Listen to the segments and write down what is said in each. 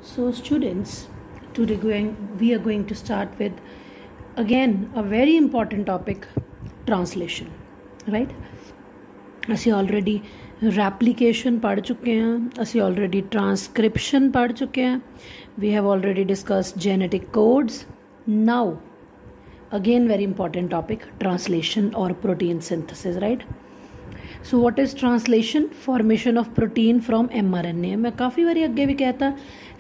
So students, today we are going to start with again a very important topic, translation, right? ਅਸੀਂ already replication पढ़ चुके हैं, ਅਸੀਂ already transcription पढ़ चुके हैं, we have already discussed genetic codes. Now again very important topic, translation or protein synthesis, right? So what is translation? Formation of protein from mRNA. मैं काफ़ी बारी अगे भी कहता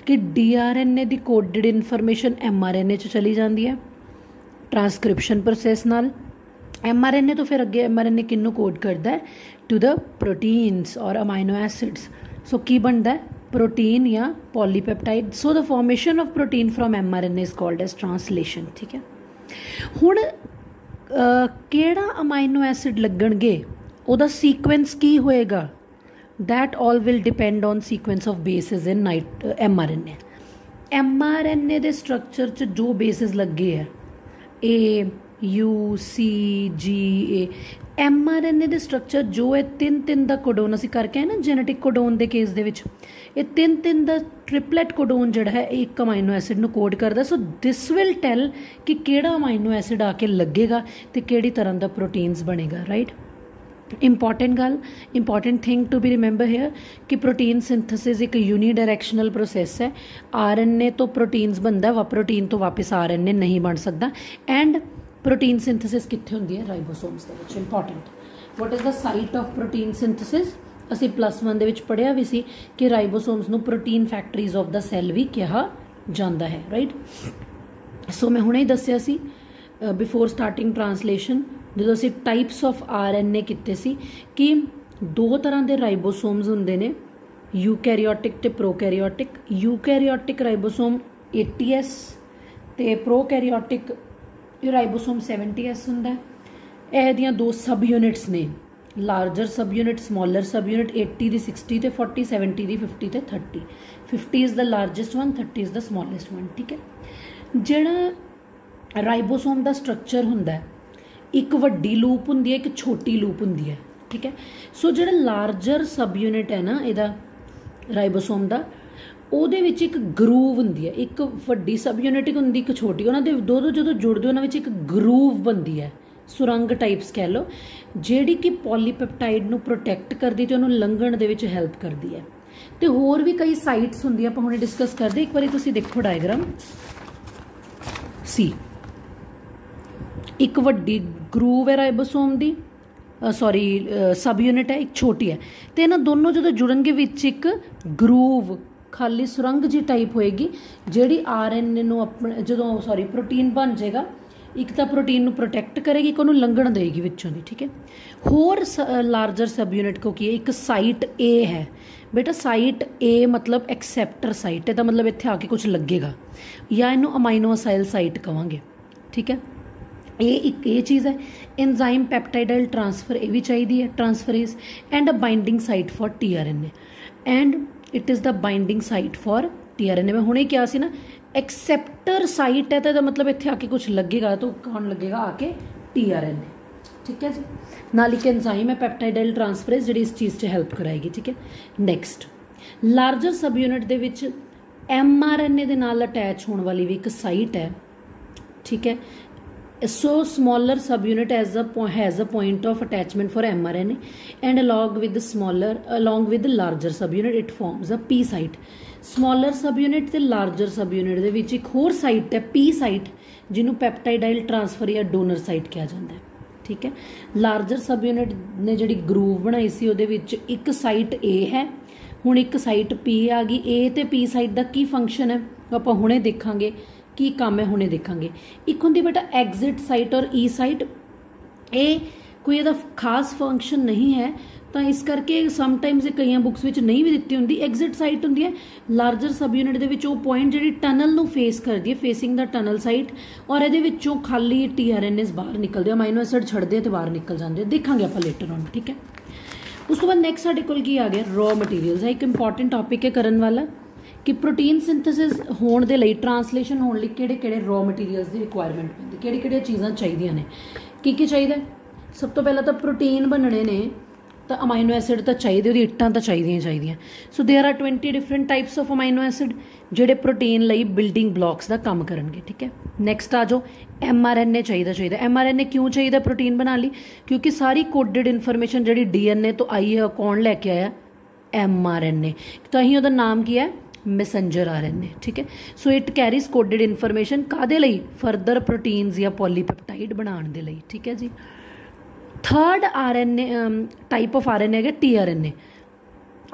कि DRNA ਦੀ ਕੋਡਡ ਇਨਫੋਰਮੇਸ਼ਨ mRNA 'ਚ ਚਲੀ ਜਾਂਦੀ ਹੈ ट्रांसक्रिप्शन प्रोसैस नाल। mRNA तो फिर अगे mRNA किन्नू कोड करता है टू द प्रोटीन्स और अमाइनो एसिड्स। सो की बनता है प्रोटीन या polypeptide. So the formation of protein from mRNA is called as translation. ठीक है, हुण केड़ा अमाइनो एसिड लगणगे ਉਹਦਾ सीक्वेंस की होएगा, that all will depend on sequence of basis in mRNA। mRNA ਦੇ स्ट्रक्चर च जो बेसिस लगे है A U C G A, mRNA ਦੇ स्ट्रक्चर जो है तीन ਦਾ ਕੋਡੋਨ ਅਸੀਂ ਕਰਕੇ ਆਏ ਨਾ ਜੈਨੇਟਿਕ ਕੋਡੋਨ ਦੇ ਕੇਸ ਦੇ ਵਿੱਚ, ਇਹ ਤਿੰਨ ਦਾ ਟ੍ਰਿਪਲੇਟ ਕੋਡੋਨ ਜਿਹੜਾ ਹੈ ਇੱਕ ਅਮਾਈਨੋ ਐਸਿਡ ਨੂੰ ਕੋਡ ਕਰਦਾ। ਸੋ ਦਿਸ ਵਿਲ ਟੈਲ ਕਿ ਕਿਹੜਾ ਅਮਾਈਨੋ ਐਸਿਡ ਆ ਕੇ ਲੱਗੇਗਾ ਤੇ ਕਿਹੜੀ ਤਰ੍ਹਾਂ ਦਾ ਪ੍ਰੋਟੀਨਸ ਬਣੇਗਾ, right. Important thing to be remember here कि प्रोटीन सिंथेसिस एक यूनिडायरैक्शनल प्रोसैस है। RNA तो प्रोटीन्स बनता है, प्रोटीन तो वापस RNA नहीं बन सकता। एंड प्रोटीन सिंथेसिस कित्थे हुंदी है? Ribosomes they which. Important, what is the site of protein synthesis? असीं +1 दे विच पढ़िया भी सी कि राइबोसोम्स नूं protein factories of the cell भी कहा जाता है, राइट। सो मैं हुणे ही दस्सिया सी बिफोर स्टार्टिंग ट्रांसलेशन, ਜਦੋਂ ਅਸੀਂ टाइप्स ऑफ RNA ਕੀਤੇ ਸੀ कि दो तरह के राइबोसोम्स ਹੁੰਦੇ ਨੇ, यूकैरियोटिक ਤੇ प्रोकैरियोटिक। यूकैरियोटिक राइबोसोम 80S ਤੇ प्रोकैरियोटिक राइबोसोम 70S ਹੁੰਦਾ ਹੈ। ਇਹਦੀਆਂ ਦੋ सब यूनिट्स ने, लार्जर सब यूनिट, स्मॉलर सब यूनिट। 80 ਦੀ 60 ਤੇ 40, 70 ਦੀ 50 ਤੇ 30। 50 is the largest one, 30 is the smallest one. ठीक है, ਜਿਹੜਾ राइबोसोम ਦਾ स्ट्रक्चर ਹੁੰਦਾ है, एक वड्डी लूप हुंदी है, एक छोटी लूप हुंदी है। ठीक है, सो जिहड़ा लार्जर सब यूनिट है ना इहदा राइबोसोम दा, ਉਹਦੇ ਵਿੱਚ ਇੱਕ ਗਰੂਵ ਹੁੰਦੀ ਹੈ। ਇੱਕ ਵੱਡੀ ਸਬ ਯੂਨਿਟ ਹੁੰਦੀ, ਇੱਕ ਛੋਟੀ। ਉਹਨਾਂ ਦੇ ਦੋ ਜਦੋਂ ਜੁੜਦੇ ਉਹਨਾਂ ਵਿੱਚ ਇੱਕ ਗਰੂਵ ਬਣਦੀ ਹੈ, ਸੁਰੰਗ ਟਾਈਪਸ ਕਹਿ ਲਓ, ਜਿਹੜੀ ਕਿ ਪੋਲੀਪੈਪਟਾਈਡ ਨੂੰ ਪ੍ਰੋਟੈਕਟ ਕਰਦੀ ਤੇ ਉਹਨੂੰ ਲੰਘਣ ਦੇ ਵਿੱਚ ਹੈਲਪ ਕਰਦੀ ਹੈ। ਤੇ ਹੋਰ ਵੀ ਕਈ ਸਾਈਟਸ ਹੁੰਦੀਆਂ, ਆਪਾਂ ਹੁਣੇ ਡਿਸਕਸ ਕਰਦੇ। ਇੱਕ ਵਾਰੀ ਤੁਸੀਂ ਦੇਖੋ ਡਾਇਗਰਾਮ ਸੀ, एक वड्डी ग्रूव है राइबोसोम दी, सॉरी सब यूनिट है, एक छोटी है। तो इन्हां दोनों जो जुड़नगे विच एक ग्रूव खाली सुरंग जी टाइप होएगी, जिहड़ी RNA नूं अपने जदों सॉरी प्रोटीन बन जाएगा, एक तो प्रोटीन नूं प्रोटैक्ट करेगी, एक उहनूं लंघण देगी विचों दी। ठीक है, होर लार्जर सब यूनिट को की है, एक साइट A है बेटा। साइट A मतलब एक्सैप्टर साइट, इहदा मतलब इत्थे आके कुछ लगेगा, या इनू अमाइनो असाइल साइट कहांगे। ठीक है, ये एक ये चीज़ है। एंजाइम पैप्टाइडाइल ट्रांसफर ये भी चाहिए है, transferase. And a binding site for TRNA, and it is the binding site for TRNA। मैं हुणे क्या सी ना, एक्सेप्टर साइट है तो मतलब इत्थे आके कुछ लगेगा, तो कौन लगेगा? आके TRNA। ठीक है जी, नाल एक एंजाइम है पैप्टाइडाइल ट्रांसफरेज जिहड़ी इस चीज़ से हेल्प कराएगी। ठीक है, नैक्सट लार्जर सब यूनिट दे विच mRNA दे नाल अटैच होने वाली भी एक साइट है। ठीक है, so smaller subunit has a point of attachment for mRNA, and along with the larger subunit it forms a P site। smaller subunit ਤੇ larger subunit ਦੇ ਵਿੱਚ ਇੱਕ ਹੋਰ ਸਾਈਟ ਹੈ P site, ਜਿਹਨੂੰ ਪੈਪਟਾਈਡਾਈਲ ਟ੍ਰਾਂਸਫਰ ਜਾਂ ਡੋਨਰ ਸਾਈਟ ਕਿਹਾ ਜਾਂਦਾ ਹੈ। ਠੀਕ ਹੈ, ਲਾਰਜਰ ਸਬ ਯੂਨਿਟ ਨੇ ਜਿਹੜੀ ਗਰੂਵ ਬਣਾਈ ਸੀ ਉਹਦੇ ਵਿੱਚ ਇੱਕ ਸਾਈਟ A ਹੈ, ਹੁਣ ਇੱਕ ਸਾਈਟ P ਆ ਗਈ। A ਤੇ P ਸਾਈਟ ਦਾ ਕੀ ਫੰਕਸ਼ਨ ਹੈ ਆਪਾਂ ਹੁਣੇ ਦੇਖਾਂਗੇ, की काम है हुणे देखांगे। एक होंदी बेटा एग्जिट साइट और ई साइट, ये कोई इहदा खास फंक्शन नहीं है, तो इस करके समटाइम्स कई बुक्स विच नहीं भी दित्ती हुंदी। एग्जिट साइट हुंदी है लार्जर सब यूनिट दे विच, वो पॉइंट जिहड़ी टनल नूं फेस करदी है, फेसिंग द टनल साइट, और इहदे विचों खाली TRNAs बाहर निकलदे, अमाइनो एसिड छड्डदे ते बाहर निकल जांदे। देखांगे आपां लेटर ऑन। ठीक है, उस तो बाद नैक्सट साडे कोल की आ गया रॉ मटीरियल्स है। एक इंपॉर्टेंट टॉपिक है करन वाला कि प्रोटीन सिंथेसिस होने दे लई, ट्रांसलेशन होने लई किहड़े रॉ मटीरियल्स की रिक्वायरमेंट पैंदी, किहड़ी चीज़ां चाहिए ने, की चाहिए? सब तो पहला तो प्रोटीन बनने ने तो अमाइनो एसिड तो चाहिए, वो इट्टां तो चाहिए। So there are 20 different types of amino acid ਜਿਹੜੇ प्रोटीन ਲਈ बिल्डिंग ब्लॉक्स का काम करनगे। ठीक है, नैक्सट आ जाओ mRNA चाहिए। mRNA क्यों चाहिए प्रोटीन बना ली? क्योंकि सारी कोडेड इन्फॉर्मेशन जी DNA तो आई है, कौन लैके आया? mRNA। तो अं ਉਹਦਾ नाम की है? Messenger RNA। ठीक है, so it carries coded information कादे लई? फर्दर प्रोटीन्स या पॉलीपेप्टाइड बनाने दे लई। ठीक है जी। Third RNA type of RNA है tRNA।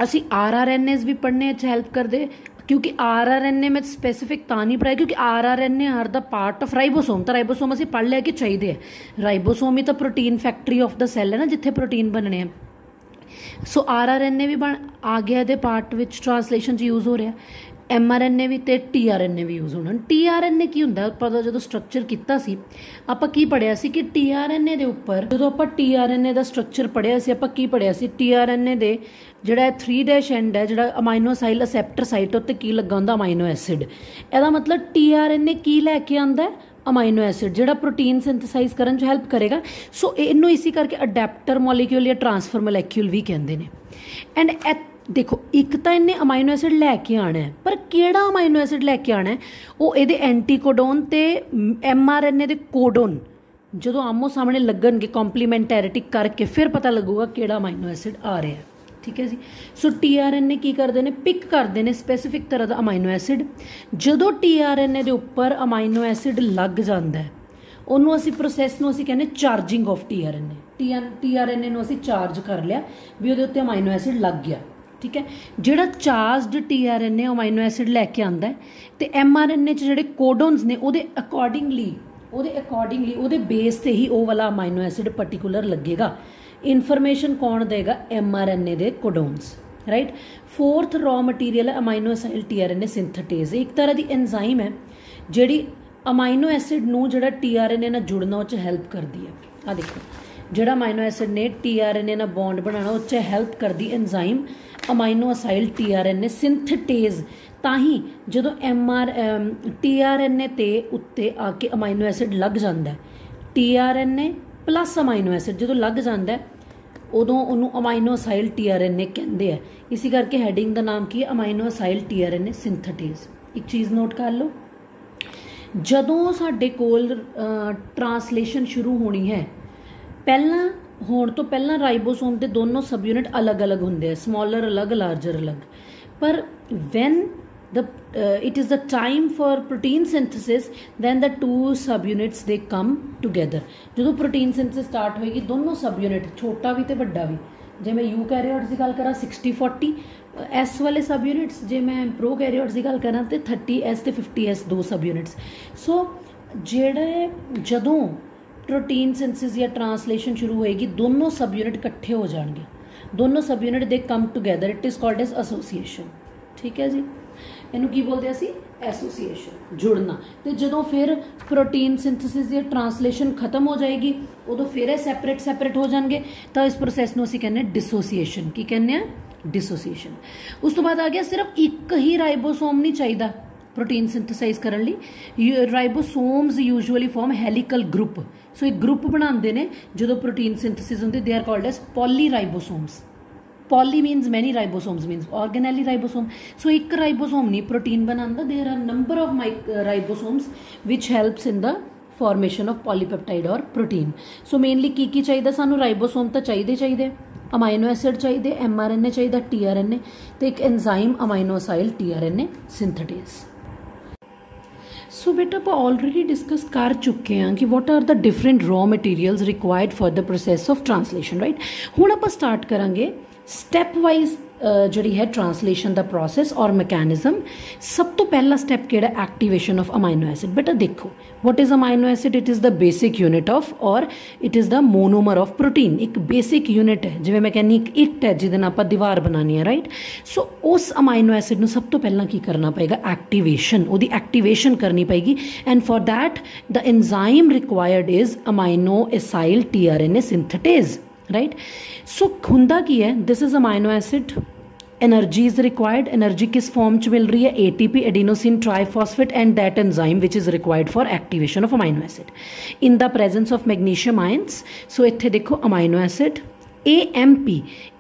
असी RRNAs भी पढ़ने हेल्प करते, क्योंकि RRNA में स्पेसिफिक ता नहीं पढ़ाया क्योंकि RRNA are the part of ribosome. तो राइबोसोम असी पढ़ लिया कि चाहिए है। राइबोसोम ही तो protein factory of the cell है ना, जिथे प्रोटीन बनने हैं। सो RRNA भी बन आ गया ये पार्ट विच ट्रांसलेशन यूज़ हो रहा है। mRNA भी तो tRNA भी यूज़ होना। tRNA की होंगे ਆਪਾਂ जो स्ट्रक्चर किया ਆਪਾਂ की पढ़िया सी कि tRNA के उपर जो आप tRNA का स्ट्रक्चर पढ़िया सी, ਆਪਾਂ की पढ़िया सी tRNA के ਜਿਹੜਾ 3' एंड है, ਜਿਹੜਾ अमाइनो साइल असैप्टर साइट उत्ते की लगा ਹੁੰਦਾ अमाइनो एसिड। ਇਹਦਾ मतलब tRNA की लैके आंदा है? अमाइनो एसिड, ਜਿਹੜਾ प्रोटीन सिंथेसाइज करन च हेल्प करेगा। सो इनू इसी करके अडैप्टर मॉलिक्यूल या ट्रांसफर मॉलिक्यूल भी कहते हैं। एंड देखो एक तो इन्हें अमाइनो एसिड लैके आना है, पर केड़ा अमाइनो एसिड लैके आना है? वो ये एंटीकोडोन ते mRNA दे कोडोन जो आमो सामने लगनगे कॉम्पलीमेंटैरिटी करके फिर पता लगूगा केड़ा अमाइनो एसिड आ रहा है। ठीक है जी। सो tRNA की करते हैं? पिक करते हैं स्पेसिफिक तरह का अमाइनो एसिड। जो tRNA के उपर अमाइनो एसिड लग जाता है उन्होंने असी प्रोसैस नूं असी कहने चार्जिंग ऑफ tRNA नूं असी चार्ज कर लिया भी उहदे उत्ते अमाइनो एसिड लग गया। ठीक है, जिहड़ा चार्जड tRNA अमाइनो एसिड लैके आंदा है तो mRNA च जिहड़े कोडोन्स ने उहदे अकॉर्डिंगली उहदे बेस ते ही वो वाला अमाइनो एसिड पर्टिकुलर लगेगा। इन्फॉर्मेशन कौन देगा? mRNA दे codons. Right. Fourth raw material है अमाइनो एसिड tRNA सिंथेटेज। एक तरह की एंजाइम है जिहड़ी अमाइनो एसिड नूं जिहड़ा tRNA नाल जुड़ना उस हेल्प करती है। आ देखो जिहड़ा अमाइनो एसिड ने tRNA नाल बॉन्ड बनाना उस हेल्प करती enzyme amino acid tRNA synthetase. ताही जो tRNA ते उत्ते आके अमाइनो एसिड लग जाता है, tRNA प्लस अमाइनो एसिड जो लग जाता है उदों उन्होंने अमाइनो एसिड tRNA कहते हैं। इसी करके हैडिंग का नाम की है? Amino acid tRNA synthetase. एक चीज़ नोट कर लो, जदों साडे कोल ट्रांसलेशन शुरू होनी है पहला होने तो पहला राइबोसोम के दोनों सब यूनिट अलग अलग होंगे, स्मॉलर अलग लार्जर अलग। पर van it is the time for protein synthesis then the two subunits they come together। जो protein synthesis start होएगी दोनों subunit छोटा भी तो बड़ा भी, जे मैं यूकैरियोट्स की गल करा 60-40 S वाले सबयूनिट्स, जे मैं प्रोकैरियोट्स की गल करा तो 30S ते 50S दो सबयूनिट्स। सो जेड़ा जदों प्रोटीन सिंथेसिस या ट्रांसलेशन शुरू होएगी दोनों सबयूनिट इकट्ठे हो जाएंगे, दोनों subunit they come together, it is called as association. ठीक है जी, इनू की बोलते असी? एसोसीएशन, जुड़ना। तो जो फिर प्रोटीन सिंथेसिस या ट्रांसलेशन खत्म हो जाएगी उदों फिर सैपरेट हो जाएंगे, तो इस प्रोसैस को असी कहने डिसोसीएशन। की कहने हैं? डिसोसीएशन। उस तो बाद आ गया सिर्फ एक ही राइबोसोम नहीं चाहिए प्रोटीन सिंथेसाइज करने लई। Ribosomes usually form helical group. So एक ग्रुप बनाते हैं जो प्रोटीन सिंथेसिस होंगे, they are called as poly ribosomes. Poly means many, ribosomes means organelle ribosome. So एक राइबोसोम नहीं प्रोटीन बनाता, there are number of ribosomes which helps in the formation of polypeptide और protein. So mainly की चाहिए सानू? Ribosome तो चाहिए, amino acid चाहिए, mRNA चाहिए, tRNA तो एक enzyme amino acid tRNA synthetase. So बेटा आप ऑलरेडी डिस्कस कर चुके हैं कि what are the different raw materials required for the process of translation. Right, हुण आप स्टार्ट करांगे स्टैप वाइज जी है ट्रांसलेशन का प्रोसैस और मैकेनिज्म। सब तो पहला स्टैप केड़ा? Activation of amino acid. बेटा देखो what is amino acid? It is the basic unit of और it is the monomer of protein. एक बेसिक यूनिट है, जिवें मैं कहनी एक इट है जिहदे नाल आपां दीवार बनानी है। राइट, सो उस अमाइनो एसिड नूं सब तो पहला की करना पएगा? एक्टिवेशन, उहदी एक्टिवेशन करनी पएगी। And for that the enzyme required is amino acid tRNA synthetase. Right, so हुंदा की है? This is amino acid, energy is required. Energy किस फॉर्म च मिल रही है? ATP adenosine triphosphate and that enzyme which is required for activation of amino acid in the presence of magnesium ions. So इत्थे देखो अमाइनो एसिड AMP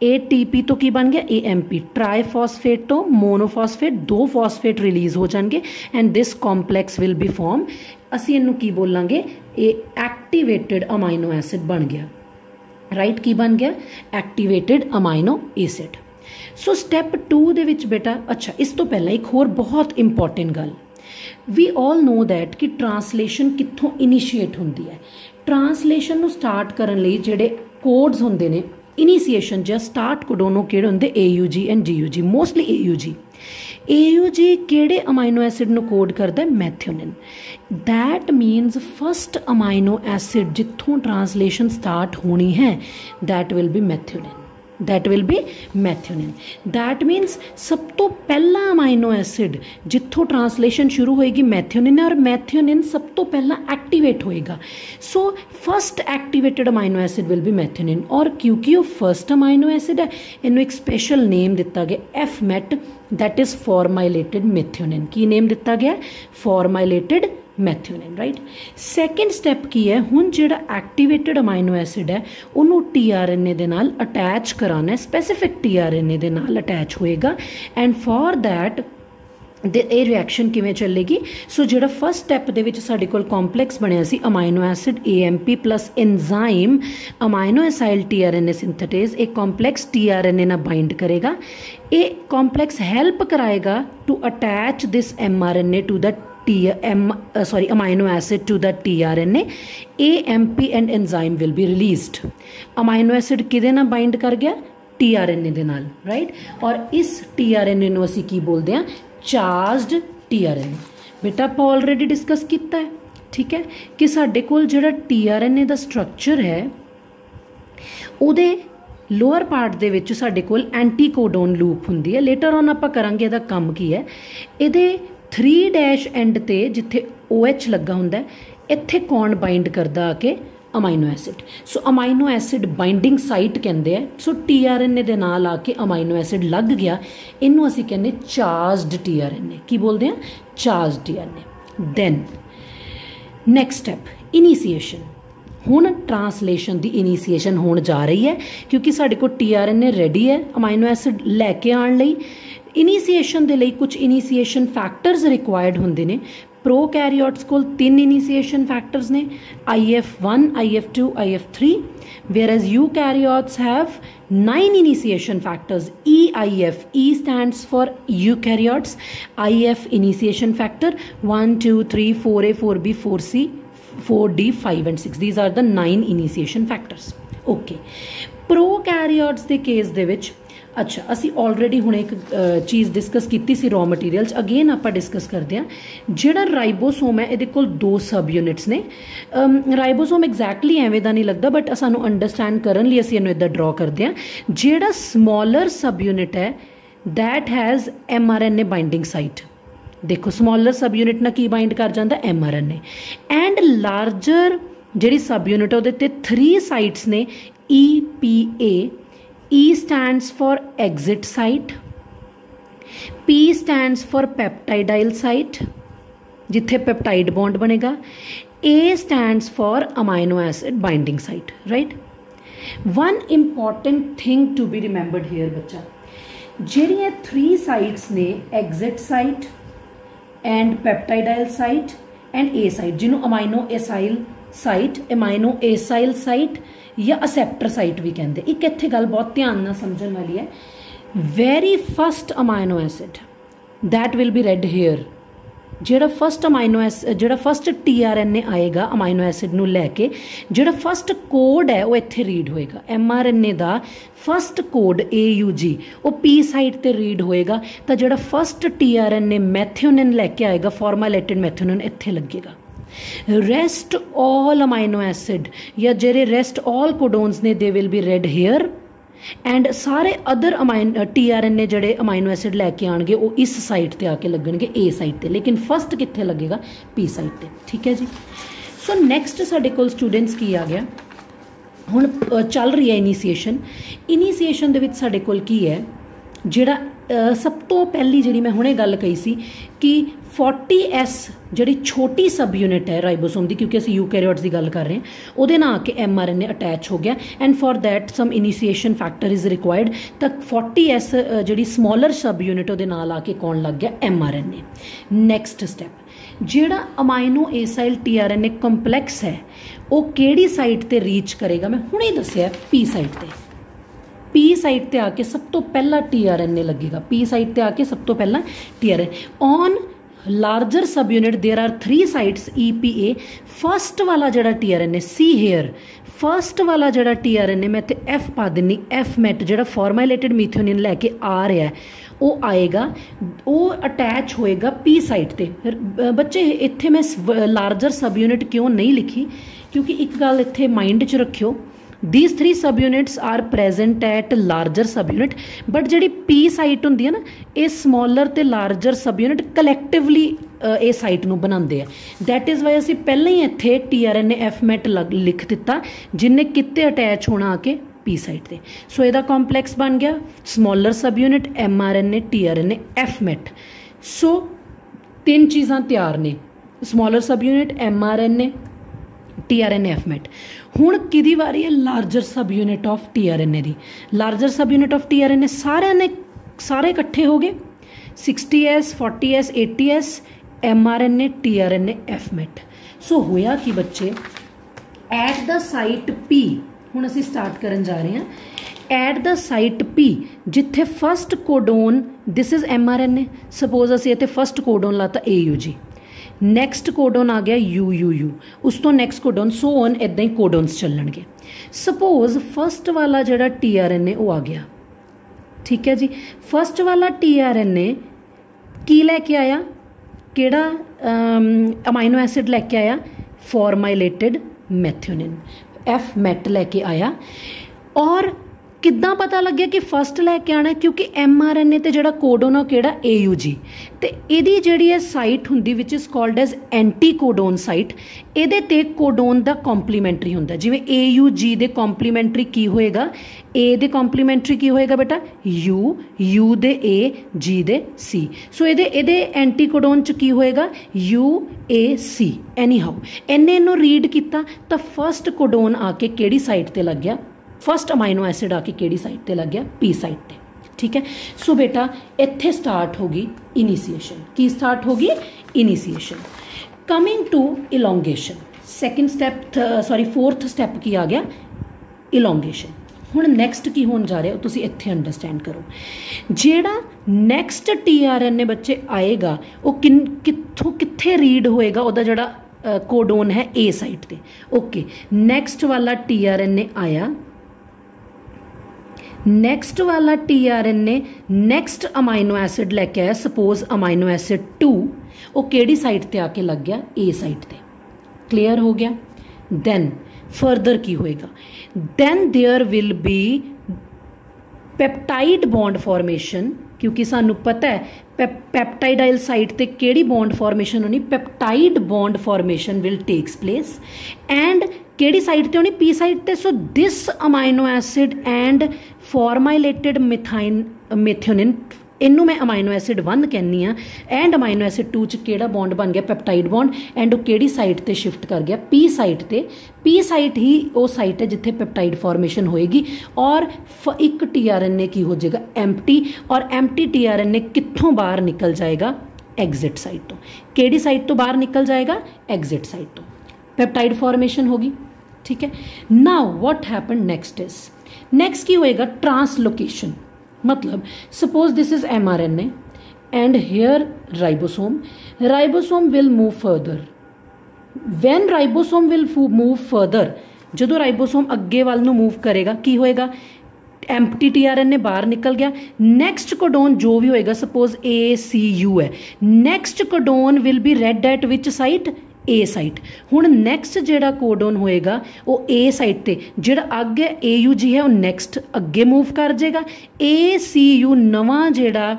ATP तो की बन गया AMP, ट्राईफॉस्फेट तो मोनोफॉस्फेट, 2 फॉस्फेट रिलीज हो जाएंगे and this complex will be form. ਅਸੀਂ ਇਹਨੂੰ ਕੀ ਬੋਲਾਂਗੇ, ਇਹ ਐਕਟੀਵੇਟਿਡ ਅਮਾਈਨੋ ਐਸਿਡ ਬਣ ਗਿਆ, ਰਾਈਟ। ਕੀ ਬਣ ਗਿਆ, ਐਕਟੀਵੇਟਿਡ ਅਮਾਈਨੋ ਐਸਿਡ। ਸੋ ਸਟੈਪ 2 ਦੇ ਵਿੱਚ ਬੇਟਾ, ਅੱਛਾ ਇਸ ਤੋਂ ਪਹਿਲਾਂ ਇੱਕ ਹੋਰ ਬਹੁਤ ਇੰਪੋਰਟੈਂਟ ਗੱਲ, ਵੀ ਆਲ ਨੋ ਦੈਟ ਕਿ ਟਰਾਂਸਲੇਸ਼ਨ ਕਿੱਥੋਂ ਇਨੀਸ਼ੀਏਟ ਹੁੰਦੀ ਹੈ। ਟਰਾਂਸਲੇਸ਼ਨ ਨੂੰ ਸਟਾਰਟ ਕਰਨ ਲਈ ਜਿਹੜੇ ਕੋਡਸ ਹੁੰਦੇ ਨੇ, ਇਨੀਸ਼ੀਏਸ਼ਨ ਜਾਂ ਸਟਾਰਟ ਕੋਡੋਨੋ ਕਿਹੜੇ ਹੁੰਦੇ, AUG and GUG, mostly AUG। AUG ਕਿਹੜੇ ਅਮਾਈਨੋ ਐਸਿਡ ਨੂੰ ਕੋਡ ਕਰਦਾ, methionine. That means first amino acid जिथों ट्रांसलेशन स्टार्ट होनी है that will be methionine, that will be methionine. That means सब तो पहला अमाइनो एसिड जिथों ट्रांसलेशन शुरू होएगी मैथ्योनिन, और मैथ्योनिन सब तो पहला एक्टिवेट होएगा। So first activated amino acid will be मैथ्योनिन। और क्योंकि वो फस्ट अमाइनो एसिड है, इन्हों एक स्पेशल नेम दिता गया FMET, दैट इज फॉर्माइलेटेड मैथ्योनिन। की नेम दिता गया, फॉर्माइलेटेड मैथ्योनिन, राइट। सैकेंड स्टैप की है, हुण जिहड़ा एक्टिवेटेड अमाइनो एसिड है उन्होंने TRNA दे नाल अटैच कराना है, स्पैसीफिक TRNA दे नाल अटैच होएगा एंड फॉर दैट ਇਹ ਰਿਐਕਸ਼ਨ ਕਿਵੇਂ ਚੱਲੇਗੀ। ਸੋ ਜਿਹੜਾ ਫਸਟ ਸਟੈਪ ਦੇ ਵਿੱਚ ਸਾਡੇ ਕੋਲ ਕੰਪਲੈਕਸ ਬਣਿਆ ਸੀ amino acid AMP plus enzyme amino acyl TRNA synthetase, ਇਹ ਕੰਪਲੈਕਸ TRNA ਨਾਲ ਬਾਈਂਡ ਕਰੇਗਾ। ਇਹ ਕੰਪਲੈਕਸ ਹੈਲਪ ਕਰਾਏਗਾ to attach this mRNA to the amino acid to the TRNA, AMP and enzyme will be released। amino acid किदे ना bind कर गया, TRNA दे नाल, राइट। और इस TRNA ਨੂੰ ਅਸੀਂ ਕੀ ਬੋਲਦੇ ਹਾਂ, ਚਾਰਜਡ TRNA। बेटा ਆਪਾਂ ऑलरेडी डिस्कस ਕੀਤਾ है, ठीक है, कि ਸਾਡੇ ਕੋਲ ਜਿਹੜਾ TRNA ਦਾ स्ट्रक्चर है ਉਹਦੇ ਲੋਅਰ ਪਾਰਟ ਦੇ ਵਿੱਚ ਸਾਡੇ ਕੋਲ ਐਂਟੀਕੋਡੋਨ ਲੂਪ ਹੁੰਦੀ ਹੈ। ਲੇਟਰ ਔਨ ਆਪਾਂ ਕਰਾਂਗੇ ਇਹਦਾ ਕੰਮ ਕੀ ਹੈ। ਇਹਦੇ 3' एंड ते जिथे OH लगा हुंदा इत्थे कौन बाइंड करदा आके, अमाइनो एसिड। सो अमाइनो एसिड बाइंडिंग साइट कहंदे आ। सो TRNA दे नाल आके अमाइनो एसिड लग गया, इनू असीं कहंदे चार्जड TRNA। की बोलदे आ, charged TRNA। Then next step initiation. हुण ट्रांसलेशन दी इनीसीएशन होण जा रही है क्योंकि साडे कोल TRNA रेडी है अमाइनो एसिड लैके आउण लई। इनीसीएशन दे लई कुछ इनीसीएशन फैक्टर्स रिक्वायर्ड होंदे ने। प्रोकैरियोट्स कोल 3 इनीसीएशन फैक्टर्स ने, IF1, IF2, IF3, whereas eukaryotes have 9 initiation factors, EIF, E stands for eukaryotes, IF initiation factor 1, 2, 3, 4A, 4B, 4C, 4D, 5 and 6, these are the 9 initiation factors। okay, prokaryotes they case दे विच अच्छा असी already हुणे एक चीज़ discuss की सी raw material again आप discuss करते हैं। जिहड़ा ribosome है ये कोल 2 सब यूनिट्स ने। राइबोसोम एग्जैक्टली एवें दा नहीं लगता बट सानू अंडरस्टैंड करन लई असीं इहनूं इदां ड्रॉ करते हैं। जिहड़ा स्मॉलर सब यूनिट है that has mRNA binding site. देखो स्मॉलर सब यूनिट ना की बाइंड कर जाता mRNA एंड लार्जर जिहड़ी सब यूनिट उहदे ते 3 साइट्स ने EPA। E stands for exit site, P stands for peptidyl site जिथे पेप्टाइड बॉन्ड बनेगा, A stands for amino acid binding site, right। One important thing to be remembered here बच्चा, जिहड़ियां 3 sites ने exit site and peptidyl site and A site जिन्हों amino acyl site, amino acyl site या acceptor site भी कहते। एक इत्थे गल बहुत ध्यान नाल समझण वाली है। Very first amino acid that will be read here. जिहड़ा फस्ट अमाइनो एसिड जिहड़ा फस्ट TRNA आएगा अमाइनो एसिड नूं लैके, जिहड़ा फस्ट कोड है वो इत्थे रीड होएगा। mRNA दा फस्ट कोड AUG वो P साइट ते रीड होएगा, तो जिहड़ा फस्ट TRNA मैथ्योनिन लैके आएगा फॉर्माइलेटेड मैथ्योनिन इत्थे लगेगा। रेस्ट ऑल अमाइनो एसिड या जेरे रेस्ट ऑल कोडोन्स ने they will be read here and सारे अदर TRNA जड़े अमाइनो एसिड लैके आएंगे वो इस साइट ते आके लगणगे A साइट ते, लेकिन फस्ट कित्थे लगेगा P साइट ते। ठीक है जी। सो नैक्सट साडे कोल स्टूडेंट्स की आ गया, हुण चल रही है इनीसीएशन। इनीसीएशन दे विच साडे कोल की है, जिहड़ा सब तो पहली जी मैं हुणे गल कही सी कि 40S जी छोटी सब यूनिट है राइबोसोम की, क्योंकि असं यूकैरियोट्स की गल कर रहे हैं, वो ना आके mRNA अटैच हो गया and for that some initiation factor is required. तक 40S जी स्मॉलर सब यूनिट वो नाल आके कौन लग गया mRNA। नैक्सट स्टैप जिहड़ा अमाइनो एसाइल TRNA कंपलैक्स है वो किहड़ी साइट ते रीच करेगा, मैं हुणे दस्सिया P साइट ते। P साइट ते आके सब तो पहला TRNA लगेगा, P साइट ते आके सब तो पहला TRNA on larger subunit there are 3 sites EPA। First वाला जड़ा TRNA सी हेयर फस्ट वाला जड़ा TRNA मैं इत्थे F पा दिनी, F MET जड़ा फॉर्माइलेटेड मीथियोनिन लैके आ रहा है वो आएगा, वो अटैच होएगा P साइट ते। बच्चे इत्थे मैं लार्जर सब यूनिट क्यों नहीं लिखी, क्योंकि एक गल इत्थे माइंड च रखियो, these 3 subunits are present at larger subunit, but जी P साइट होंगी है ना ये स्मॉलर ते लार्जर सबयूनिट कलैक्टिवली ये साइट नूं बनाते हैं। दैट इज़ वाई असीं पहले ही इत्थे TRNA F MET लिख दिता जिन्हें कित्ते अटैच होना आके P साइट ते। सो इहदा कॉम्पलैक्स बन गया smaller subunit mRNA TRNA F MET। सो 3 चीज़ां तैयार ने, smaller subunit mRNA TRNA F MET। हुण किहदी वारी है लार्जर सब unit of TRNA the. Larger सब यूनिट ऑफ TRNA सारे इकट्ठे हो गए 60S 40S 80S mRNA TRNA F MET। सो होया कि बच्चे एट द साइट P हुण असीं स्टार्ट करन जा रहे हैं। एट द साइट P जिथे first codon this is mRNA, suppose असीं इत्थे फस्ट कोडोन लाता AUG, नैक्सट कोडोन आ गया UUU, उस तो नैक्सट कोडोन सो ऑन इदां ही कोडोन्स चलणगे। सपोज फस्ट वाला जड़ा TRNA वो आ गया, ठीक है जी। फस्ट वाला TRNA की लैके आया, केड़ा अमाइनो एसिड लैके आया फॉर्माइलेटेड मैथियोनिन F MET लैके आया। और किद्दां पता लग्या कि फस्ट लैके आना, क्योंकि mRNA ते जड़ा कोडोन है केड़ा AUG, ते इहदी जिहड़ी है साइट हुंदी which is called as anti codon site. इहदे ते कोडोन दा कॉम्पलीमेंटरी हुंदा, जिवें AUG दे कॉम्पलीमेंटरी की होएगा, A दे कॉम्पलीमेंटरी की होएगा बेटा U they A G they C। सो इहदे एंटी कोडोन च की होएगा UAC। एनी हाउ इन्ने इनू रीड किया तो फस्ट कोडोन आके केड़ी साइट ते लग गया, फस्ट अमाइनो एसिड आके केड़ी साइट ते लग गया P साइट ते, ठीक है। सो बेटा इत्थे स्टार्ट होगी इनीशिएशन, की स्टार्ट होगी initiation. Coming to elongation, second step sorry fourth step की आ गया इलोंगेशन। हुण नैक्सट की होने जा रहा है तुसीं इत्थे अंडरस्टैंड करो। जेड़ा नैक्सट TRNA बच्चे आएगा वो कित्थों कित्थे रीड होएगा, उहदा जड़ा कोडोन है A साइट ते। ओके नैक्सट वाला TRNA आया, नैक्सट वाला TRNA नैक्सट अमाइनो एसिड लैके आया, सपोज अमाइनो एसिड 2, वो केड़ी साइट ते आके लग गया A साइट ते। क्लियर हो गया। देन फर्दर की होएगा, then there will be peptide bond formation, क्योंकि सानू पता है पेप्टाइडाइल साइट ते केड़ी बॉन्ड फॉर्मेशन होनी, peptide bond formation will takes place and केड़ी साइट ते होनी P साइट ते। So this amino acid and formylated methionine, इनू मैं अमाइनो एसिड 1 कहनी हाँ, एंड अमाइनो एसिड 2 च केड़ा बॉन्ड बन गया पेप्टाइड बॉन्ड, एंड वो केड़ी साइट ते शिफ्ट कर गया P साइट ते। P साइट ही वो साइट है जिथे पेप्टाइड फॉर्मेशन होएगी और एक TRNA की हो जाएगा एम्प्टी, और एम्प्टी TRNA कित्थों बाहर निकल जाएगा एग्जिट साइट तो। केड़ी साइट तो बाहर निकल जाएगा एग्जिट साइट तो, पेप्टाइड फॉर्मेशन होगी, ठीक है। Now what happen next is, next की होएगा ट्रांसलोकेशन। मतलब suppose this is mRNA and here ribosome will move further. When ribosome will move further, जो राइबोसोम अगे वाल नूं मूव करेगा की होएगा एम्प्टी TRNA बाहर निकल गया। नैक्सट कोडोन जो भी होएगा, सपोज ACU है, next codon will be red eight which site A site. हुण नैक्सट जेड़ा कोडोन होएगा वो A साइट ते, जेड़ा अगे AUG है वो नैक्सट अगे मूव कर जाएगा। ACU नवा जेड़ा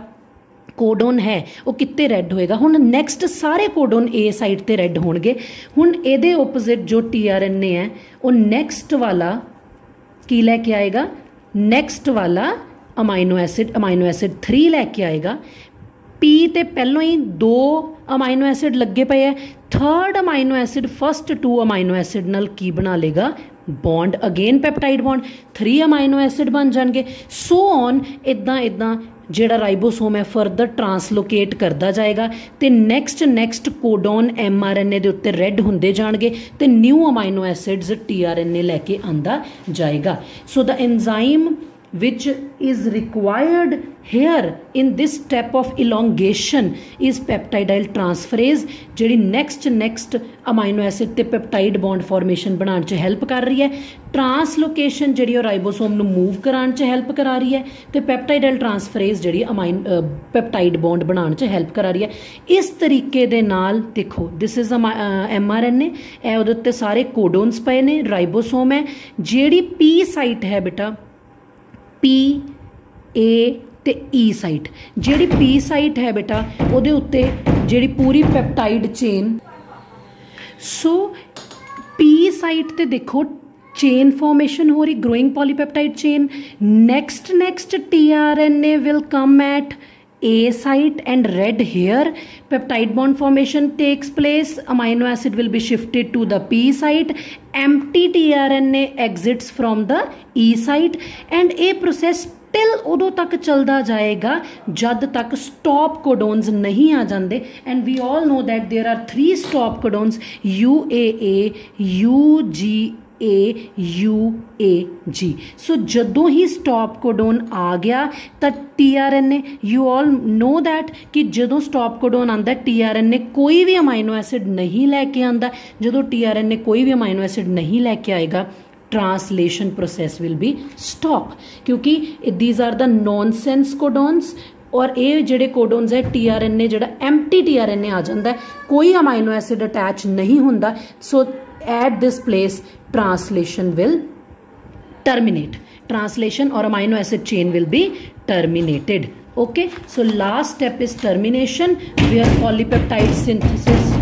कोडोन है वो कित्ते रेड होएगा, हुण नैक्सट सारे कोडोन A साइट ते रेड होणगे। हुण इहदे ओपोजिट जो TRNA है वो नैक्सट वाला की लैके आएगा, नैक्सट वाला ਅਮਾਈਨੋ ਐਸਿਡ 3 लैके आएगा। पी ते पहलों ही 2 अमाइनो एसिड लगे पे है, third amino acid first 2 amino acid नाल की बना लेगा bond, again peptide bond, 3 amino acid बन जाएंगे। सो ऑन इदां इदां ਜਿਹੜਾ ਰਾਈਬੋਸੋਮ ਹੈ ਫਰਦਰ ਟਰਾਂਸਲੋਕੇਟ ਕਰਦਾ ਜਾਏਗਾ ਤੇ ਨੈਕਸਟ ਕੋਡੋਨ mRNA ਦੇ ਉੱਤੇ ਰੈੱਡ ਹੁੰਦੇ ਜਾਣਗੇ ਤੇ ਨਿਊ ਅਮਾਈਨੋ ਐਸਿਡਸ tRNA ਲੈ ਕੇ ਆਂਦਾ ਜਾਏਗਾ। ਸੋ ਦ enzyme which is required here in this step of elongation is peptidyl transferase, ਜਿਹੜੀ next amino acid ਤੇ peptide bond formation ਬਣਾਉਣ 'ਚ ਹੈਲਪ ਕਰ ਰਹੀ ਹੈ। ट्रांसलोकेशन ਜਿਹੜੀ ਉਹ ਰਾਈਬੋਸੋਮ ਨੂੰ ਮੂਵ ਕਰਾਉਣ 'ਚ ਹੈਲਪ ਕਰਾ ਰਹੀ ਹੈ ਤੇ ਪੈਪਟਾਈਡਲ ਟਰਾਂਸਫਰੇਜ਼ ਜਿਹੜੀ ਪੈਪਟਾਈਡ ਬੌਂਡ ਬਣਾਉਣ 'ਚ ਹੈਲਪ ਕਰਾ ਰਹੀ ਹੈ। ਇਸ ਤਰੀਕੇ ਦੇ ਨਾਲ ਦੇਖੋ ਦਿਸ ਇਜ਼ mRNA, ਇਹ ਉਹਦੇ ਉੱਤੇ ਸਾਰੇ ਕੋਡੋਨਸ ਪਏ ਨੇ, ਰਾਈਬੋਸੋਮ ਹੈ। ਜਿਹੜੀ ਪੀ ਸਾਈਟ ਹੈ ਬੇਟਾ पी ए ते ई साइट, ਜਿਹੜੀ पी साइट है बेटा ਉਹਦੇ ਉੱਤੇ ਜਿਹੜੀ पूरी ਪੈਪਟਾਈਡ चेन, सो पी साइट ਤੇ देखो चेन फॉर्मेशन हो रही, growing polypeptide chain. Next tRNA will come at A site and red here peptide bond formation takes place, amino acid will be shifted to the P site, empty tRNA exits from the E site and a process till उदों तक चलता जाएगा जद तक stop codons नहीं आ जाते। And we all know that there are 3 stop codons UAA, UGA, UAG। So जदों ही स्टॉप कोडोन आ गया तो tRNA, you all know that कि जदों स्टॉप कोडोन आता tRNA कोई भी अमाइनो एसिड नहीं लैके आता, जदों tRNA कोई भी अमाइनो एसिड नहीं लैके आएगा translation process will be stop, क्योंकि these are the nonsense codons. और ये जोड़े कोडोन्स है tRNA जो एम्प्टी tRNA आ जाता है, कोई अमाइनो एसिड अटैच नहीं होंदा। So at this place translation will terminate, translation और amino acid chain will be terminated. Okay, so last step is termination where polypeptide synthesis.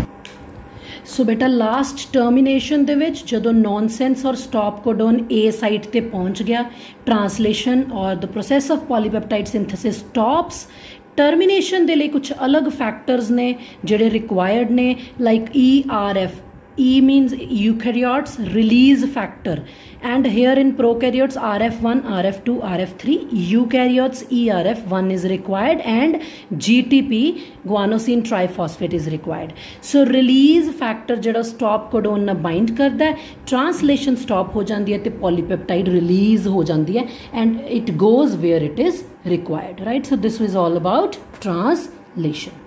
So बेटा last termination ਦੇ ਵਿੱਚ ਜਦੋਂ ਨੌਨਸੈਂਸ ਔਰ ਸਟਾਪ ਕੋਡੋਨ A ਸਾਈਟ ਤੇ ਪਹੁੰਚ ਗਿਆ, ट्रांसलेशन और the process of polypeptide synthesis stops. Termination ਦੇ ਲਈ कुछ अलग फैक्टर्स ने ਜਿਹੜੇ रिक्वायर्ड ने, like ERF, E means eukaryotes release factor, and here in prokaryotes RF1, RF2, RF3, eukaryotes ERF1 is required and GTP guanosine triphosphate is required। So release factor ਜਿਹੜਾ stop codon ਨਾਲ bind ਕਰਦਾ ਹੈ, translation stop ਹੋ ਜਾਂਦੀ ਹੈ ਤੇ polypeptide release ਹੋ ਜਾਂਦੀ ਹੈ and it goes where it is required, right? So this was all about translation।